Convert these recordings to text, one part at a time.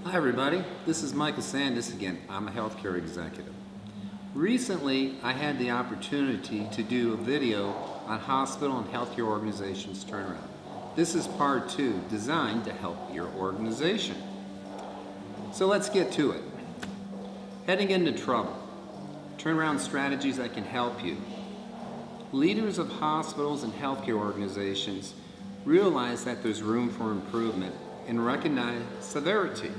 Hi everybody, this is Michael Sandus again. I'm a healthcare executive. Recently, I had the opportunity to do a video on hospital and healthcare organizations turnaround. This is part 2, designed to help your organization. So let's get to it. Heading into trouble. Turnaround strategies that can help you. Leaders of hospitals and healthcare organizations realize that there's room for improvement and recognize severity.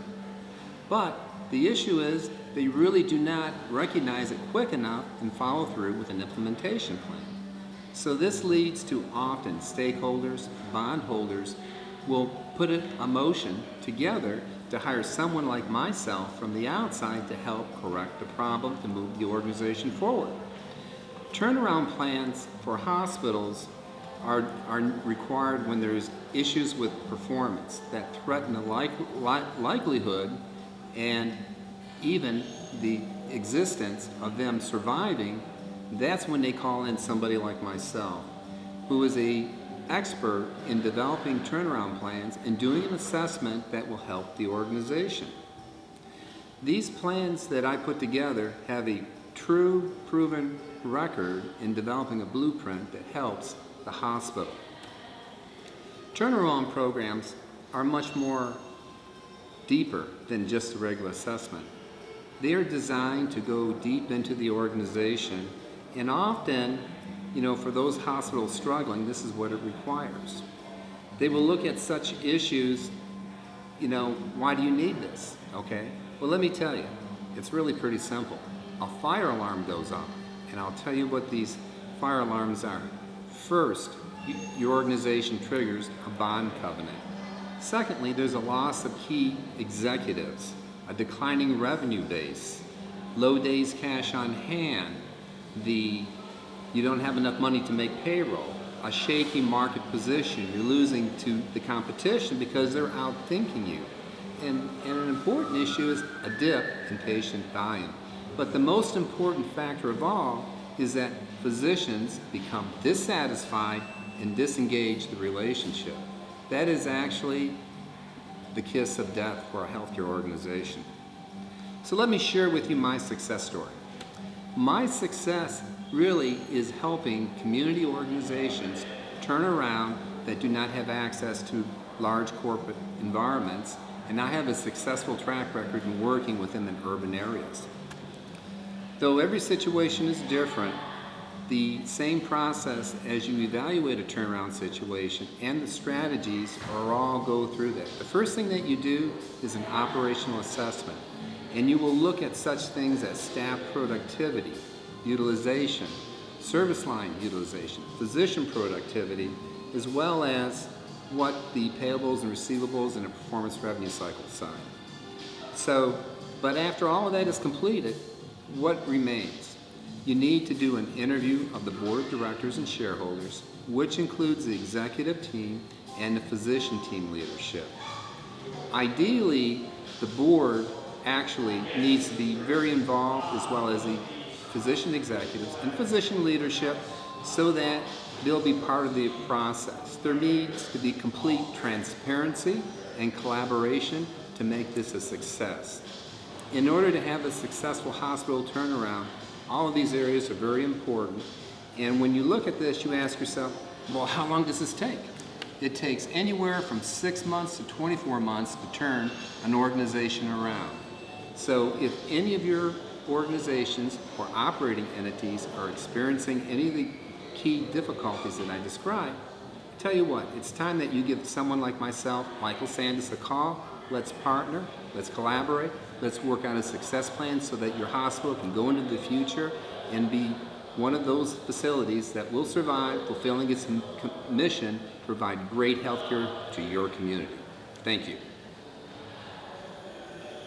But the issue is they really do not recognize it quick enough and follow through with an implementation plan. So this leads to often stakeholders, bondholders will put a motion together to hire someone like myself from the outside to help correct the problem to move the organization forward. Turnaround plans for hospitals are required when there's issues with performance that threaten the likelihood and even the existence of them surviving. That's when they call in somebody like myself, who is an expert in developing turnaround plans and doing an assessment that will help the organization. These plans that I put together have a true proven record in developing a blueprint that helps the hospital. Turnaround programs are much more deeper than just a regular assessment. They are designed to go deep into the organization, and often, for those hospitals struggling, this is what it requires. They will look at such issues, why do you need this? Okay, well, let me tell you, it's really pretty simple. A fire alarm goes off, and I'll tell you what these fire alarms are. First, your organization triggers a bond covenant. Secondly, there's a loss of key executives, a declining revenue base, low days cash on hand, you don't have enough money to make payroll, a shaky market position, you're losing to the competition because they're outthinking you. And an important issue is a dip in patient volume. But the most important factor of all is that physicians become dissatisfied and disengage the relationship. That is actually the kiss of death for a healthcare organization. So let me share with you my success story. My success really is helping community organizations turn around that do not have access to large corporate environments, and I have a successful track record in working within the urban areas. Though every situation is different, the same process as you evaluate a turnaround situation and the strategies all go through that. The first thing that you do is an operational assessment, and you will look at such things as staff productivity, utilization, service line utilization, physician productivity, as well as what the payables and receivables and the performance revenue cycle side. But after all of that is completed, what remains? You need to do an interview of the board of directors and shareholders, which includes the executive team and the physician team leadership. Ideally, the board actually needs to be very involved, as well as the physician executives and physician leadership, so that they'll be part of the process. There needs to be complete transparency and collaboration to make this a success. In order to have a successful hospital turnaround, all of these areas are very important. And when you look at this, you ask yourself, well, how long does this take? It takes anywhere from 6 months to 24 months to turn an organization around. So if any of your organizations or operating entities are experiencing any of the key difficulties that I described, tell you what, it's time that you give someone like myself, Michael Sandus, a call. Let's partner, let's collaborate, let's work on a success plan so that your hospital can go into the future and be one of those facilities that will survive, fulfilling its mission to provide great health care to your community. Thank you.